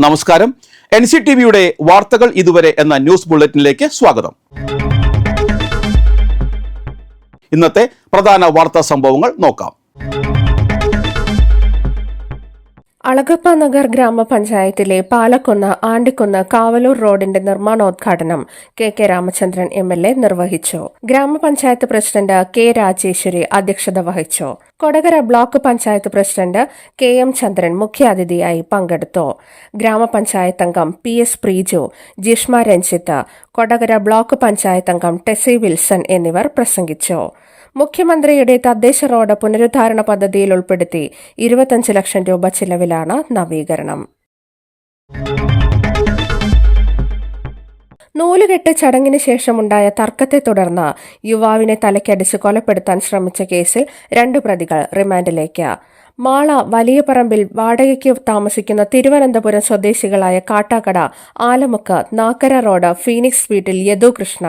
നമസ്കാരം. NCTVയുടെ വാർത്തകൾ ഇതുവരെ എന്ന ന്യൂസ് ബുള്ളറ്റിനിലേക്ക് സ്വാഗതം. ഇന്നത്തെ പ്രധാന വാർത്താ സംഭവങ്ങൾ നോക്കാം. അളഗപ്പ നഗർ ഗ്രാമപഞ്ചായത്തിലെ പാലക്കുന്ന് ആണ്ടിക്കുന്ന് കാവലൂർ റോഡിന്റെ നിർമ്മാണോദ്ഘാടനം കെ രാമചന്ദ്രൻ MLA നിർവഹിച്ചു. ഗ്രാമപഞ്ചായത്ത് പ്രസിഡന്റ് K രാജേശ്വരി അധ്യക്ഷത വഹിച്ചു. Kodakara block panchayat president KM ചന്ദ്രൻ മുഖ്യാതിഥിയായി പങ്കെടുത്തു. ഗ്രാമപഞ്ചായത്ത് അംഗം PS പ്രീജു, ജിഷ്മ രഞ്ജിത്ത്, കൊടകര ബ്ലോക്ക് പഞ്ചായത്ത് അംഗം ടെസി വിൽസൺ എന്നിവർ പ്രസംഗിച്ചു. മുഖ്യമന്ത്രിയുടെ തദ്ദേശ റോഡ് പുനരുദ്ധാരണ പദ്ധതിയിൽ ഉൾപ്പെടുത്തി 25 ലക്ഷം രൂപ ചിലവിലാണ് നവീകരണം. നൂലുകെട്ട് ചടങ്ങിന് ശേഷമുണ്ടായ തർക്കത്തെ തുടർന്ന് യുവാവിനെ തലയ്ക്കടിച്ച് കൊലപ്പെടുത്താൻ ശ്രമിച്ച കേസിൽ 2 പ്രതികൾ റിമാൻഡിലേക്ക്. മാള വലിയപറമ്പിൽ വാടകയ്ക്ക് താമസിക്കുന്ന തിരുവനന്തപുരം സ്വദേശികളായ കാട്ടാക്കട ആലമുക്ക് നാക്കര റോഡ് ഫീനിക്സ് വീട്ടിൽ യദു കൃഷ്ണ,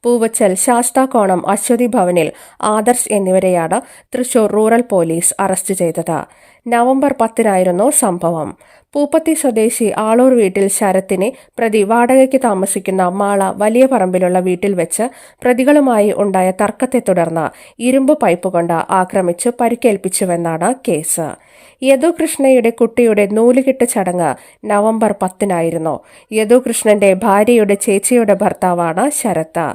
പൂവച്ചൽ ശാസ്താകോണം അശ്വതി ഭവനിൽ ആദർശ് എന്നിവരെയാണ് തൃശൂർ റൂറൽ പോലീസ് അറസ്റ്റ് ചെയ്തത്. നവംബർ 10 സംഭവം. പൂപ്പത്തി സ്വദേശി ആളൂർ വീട്ടിൽ ശരത്തിനെ പ്രതി വാടകയ്ക്ക് താമസിക്കുന്ന മാള വലിയ പറമ്പിലുള്ള വീട്ടിൽ വെച്ച് പ്രതികളുമായി ഉണ്ടായ തർക്കത്തെ തുടർന്ന് ഇരുമ്പ് പൈപ്പ് കൊണ്ട് ആക്രമിച്ചു പരിക്കേൽപ്പിച്ചുവെന്നാണ് കേസ്. യദുകൃഷ്ണയുടെ കുട്ടിയുടെ നൂലുകെട്ട് ചടങ്ങ് നവംബർ 10 യദുകൃഷ്ണന്റെ ഭാര്യയുടെ ചേച്ചിയുടെ ഭർത്താവാണ് ശരത്ത്.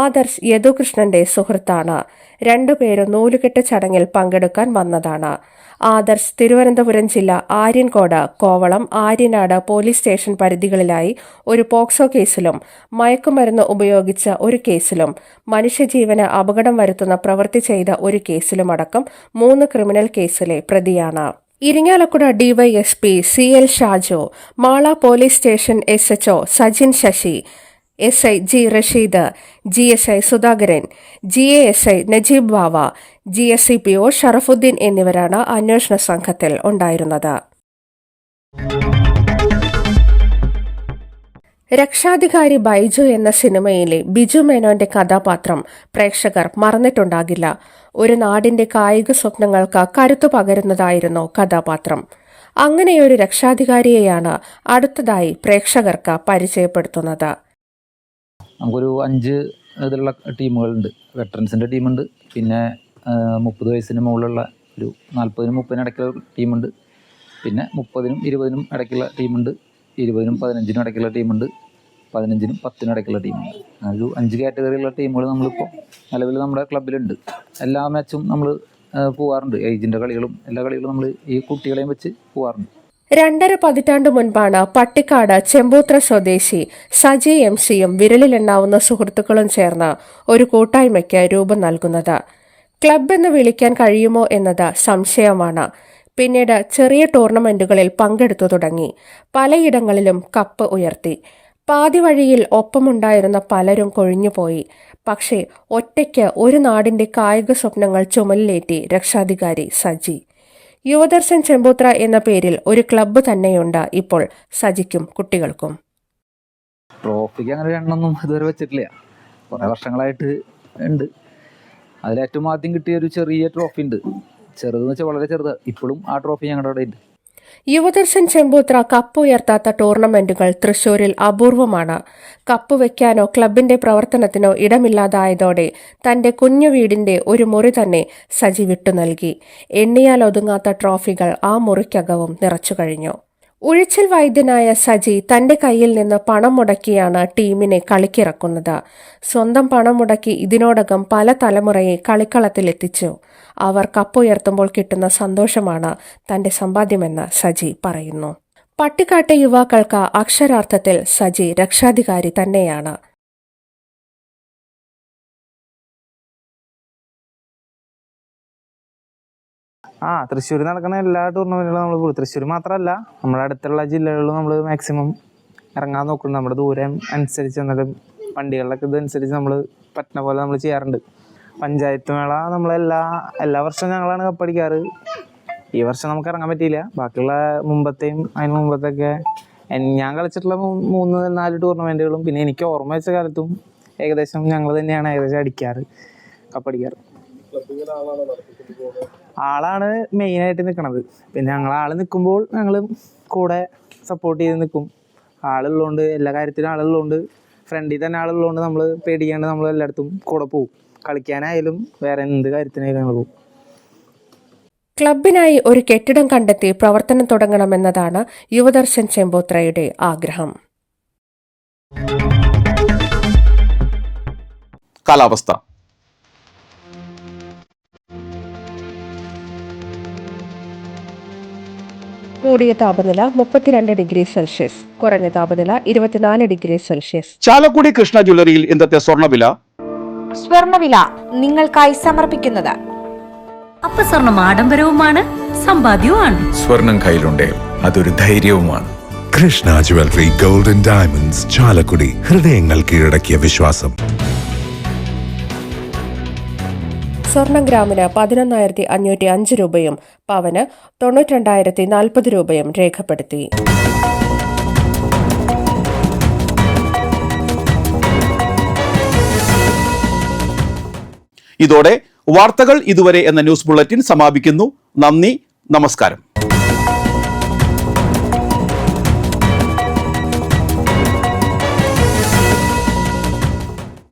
ആദർശ് യദുകൃഷ്ണന്റെ സുഹൃത്താണ്. 2 പേരും നൂലുകെട്ട് ചടങ്ങിൽ പങ്കെടുക്കാൻ വന്നതാണ്. ആദർശ് തിരുവനന്തപുരം ജില്ല ആര്യൻകോട്, കോവളം, ആര്യനാട് പോലീസ് സ്റ്റേഷൻ പരിധികളിലായി ഒരു പോക്സോ കേസിലും മയക്കുമരുന്ന് ഉപയോഗിച്ച ഒരു കേസിലും മനുഷ്യജീവന് അപകടം വരുത്തുന്ന പ്രവൃത്തി ചെയ്ത ഒരു കേസിലുമടക്കം 3 ക്രിമിനൽ കേസിലെ പ്രതിയാണ്. Irinjalakuda DYSP CL Shaju, Mala police station SHO Sajin Sasi, SI G Rasheed, GSI Sudhakaran, GASI Najeeb Bava, GSCPO Sharafuddin എന്നിവരാണ് അന്വേഷണ സംഘത്തിൽ ഉണ്ടായിരുന്നത്. രക്ഷാധികാരി ബൈജു എന്ന സിനിമയിലെ ബിജു മേനോന്റെ കഥാപാത്രം പ്രേക്ഷകർ മറന്നിട്ടുണ്ടാകില്ല. ഒരു നാടിന്റെ കായിക സ്വപ്നങ്ങൾക്ക് കരുത്തു പകരുന്നതായിരുന്നു കഥാപാത്രം. അങ്ങനെയൊരു രക്ഷാധികാരിയെയാണ് അടുത്തതായി പ്രേക്ഷകർക്ക് പരിചയപ്പെടുത്തുന്നത്. നമുക്കൊരു 5 ഇതിലുള്ള ടീമുകളുണ്ട്. വെറ്ററൻസിൻ്റെ ടീമുണ്ട്, പിന്നെ 30 വയസ്സിന് മുകളിലുള്ള ഒരു 40-നും 30-നും ഇടയ്ക്കുള്ള ടീമുണ്ട്, പിന്നെ 30-നും 20-നും ഇടയ്ക്കുള്ള ടീമുണ്ട്, 20-നും 15-നും ഇടയ്ക്കുള്ള ടീമുണ്ട്, 15-നും 10-നും ഇടയ്ക്കുള്ള ടീമുണ്ട്. ഒരു 5 കാറ്റഗറിയുള്ള ടീമുകൾ നമ്മളിപ്പോൾ നിലവിൽ നമ്മുടെ ക്ലബിലുണ്ട്. എല്ലാ മാച്ചും നമ്മൾ പോകാറുണ്ട്. ഏജിൻ്റെ കളികളും എല്ലാ കളികളും നമ്മൾ ഈ കുട്ടികളെയും വെച്ച് പോകാറുണ്ട്. 2.5 പതിറ്റാണ്ട് മുൻപാണ് പട്ടിക്കാട് ചെമ്പൂത്ര സ്വദേശി സജി MC-യും വിരലിലെണ്ണാവുന്ന സുഹൃത്തുക്കളും ചേർന്ന് ഒരു കൂട്ടായ്മയ്ക്ക് രൂപം നൽകുന്നത്. ക്ലബ് എന്ന് വിളിക്കാൻ കഴിയുമോ എന്നത് സംശയമാണ്. പിന്നീട് ചെറിയ ടൂർണമെന്റുകളിൽ പങ്കെടുത്തു തുടങ്ങി. പലയിടങ്ങളിലും കപ്പ് ഉയർത്തി. പാതി വഴിയിൽ ഒപ്പമുണ്ടായിരുന്ന പലരും കൊഴിഞ്ഞുപോയി. പക്ഷേ ഒറ്റയ്ക്ക് ഒരു നാടിന്റെ കായിക സ്വപ്നങ്ങൾ ചുമലിലേറ്റി രക്ഷാധികാരി സജി. യുവദർശൻ ചെമ്പൂത്ര എന്ന പേരിൽ ഒരു ക്ലബ്ബ് തന്നെയുണ്ട് ഇപ്പോൾ സജിക്കും കുട്ടികൾക്കും. ട്രോഫിക്ക് അങ്ങനെ എണ്ണൊന്നും ഇതുവരെ വെച്ചിട്ടില്ല. കുറേ വർഷങ്ങളായിട്ട് ഉണ്ട്. അതിലേറ്റവും ആദ്യം കിട്ടിയ ഒരു ചെറിയ ട്രോഫി ഉണ്ട്. ചെറുതെന്ന് വെച്ചാൽ വളരെ ചെറുത്. ഇപ്പോഴും ആ ട്രോഫി ഞങ്ങളുടെ അവിടെ ഉണ്ട്. യുവദർശൻ ചെമ്പൂത്ര കപ്പ് ഉയർത്താത്ത ടൂർണമെന്റുകൾ തൃശൂരിൽ അപൂർവമാണ്. കപ്പ് വയ്ക്കാനോ ക്ലബിന്റെ പ്രവർത്തനത്തിനോ ഇടമില്ലാതായതോടെ തന്റെ കുഞ്ഞു വീടിന്റെ ഒരു മുറി തന്നെ സജി വിട്ടു നൽകി. എണ്ണിയാൽ ഒതുങ്ങാത്ത ട്രോഫികൾ ആ മുറിക്കകവും നിറച്ചു കഴിഞ്ഞു. ഉഴിച്ചിൽ വൈദ്യനായ സജി തന്റെ കയ്യിൽ നിന്ന് പണം മുടക്കിയാണ് ടീമിനെ കളിക്കിറക്കുന്നത്. സ്വന്തം പണം മുടക്കി ഇതിനോടകം പല തലമുറയെ കളിക്കളത്തിലെത്തിച്ചു. അവർ കപ്പുയർത്തുമ്പോൾ കിട്ടുന്ന സന്തോഷമാണ് തന്റെ സമ്പാദ്യമെന്ന് സജി പറയുന്നു. പട്ടിക്കാട്ടെ യുവാക്കൾക്ക് അക്ഷരാർത്ഥത്തിൽ സജി രക്ഷാധികാരി തന്നെയാണ്. തൃശ്ശൂർ നടക്കുന്ന എല്ലാ ടൂർണമെന്റുകളും നമ്മൾ പോകും. തൃശ്ശൂർ മാത്രമല്ല, നമ്മുടെ അടുത്തുള്ള ജില്ലകളിലും നമ്മൾ മാക്സിമം ഇറങ്ങാൻ നോക്കും. നമ്മുടെ ദൂരം അനുസരിച്ച് എന്നിട്ട് വണ്ടികളിലൊക്കെ ഇതനുസരിച്ച് നമ്മൾ പറ്റുന്ന പോലെ നമ്മൾ ചെയ്യാറുണ്ട്. പഞ്ചായത്ത് മേള എല്ലാ വർഷവും ഞങ്ങളാണ് കപ്പടിക്കാറ്. ഈ വർഷം നമുക്ക് ഇറങ്ങാൻ പറ്റിയില്ല. ബാക്കിയുള്ള മുമ്പത്തെയും അതിന് മുമ്പത്തൊക്കെ ഞാൻ കളിച്ചിട്ടുള്ള 3-4 ടൂർണമെന്റുകളും പിന്നെ എനിക്ക് ഓർമ്മ വെച്ച കാലത്തും ഏകദേശം ഞങ്ങൾ തന്നെയാണ് അടിക്കാറ്, കപ്പടിക്കാറ്. ആളാണ് മെയിനായിട്ട് നിൽക്കണത്. പിന്നെ ഞങ്ങൾ ആള് നിൽക്കുമ്പോൾ ഞങ്ങൾ കൂടെ സപ്പോർട്ട് ചെയ്ത് നിൽക്കും. ആളുള്ളതുകൊണ്ട്, എല്ലാ കാര്യത്തിലും ആളുള്ളതുകൊണ്ട്, ഫ്രണ്ടിൽ തന്നെ ആളുള്ളതുകൊണ്ട് നമ്മൾ പേടിക്കാണ്ട് നമ്മൾ എല്ലായിടത്തും കൂടെ പോകും. കളിക്കാനായാലും വേറെ എന്ത് കാര്യത്തിനായാലും ഞങ്ങൾ പോകും. ക്ലബിനായി ഒരു കെട്ടിടം കണ്ടെത്തി പ്രവർത്തനം തുടങ്ങണമെന്നതാണ് യുവദർശൻ ചെമ്പോത്രയുടെ ആഗ്രഹം. കാലാവസ്ഥ. കൂടിയ താപനില 32 ഡിഗ്രി സെൽഷ്യസ്, കുറഞ്ഞ താപനില 24 ഡിഗ്രി സെൽഷ്യസ്. ചാലക്കുടി കൃഷ്ണ ജ്വല്ലറിയിൽ ഇന്നത്തെ സ്വർണ്ണവില നിങ്ങൾക്കായി സമർപ്പിക്കുന്നത് അപ്പസ്വർണം ആഡംബരവുമാണ്, സമ്പാദ്യവുമാണ്. സ്വർണം കയ്യിലുണ്ടേ അതൊരു ധൈര്യവുമാണ്. Krishna jewellery golden diamonds, Chalakudy. ഹൃദയങ്ങൾ കീഴടക്കിയ വിശ്വാസം. സ്വർണം ഗ്രാമിന് 11,505 രൂപയും പവന് 92,040 രൂപയും രേഖപ്പെടുത്തി. ഇതോടെ വാർത്തകൾ ഇതുവരെ എന്ന ന്യൂസ് ബുള്ളറ്റിൻ സമാപിക്കുന്നു. നന്ദി, നമസ്കാരം.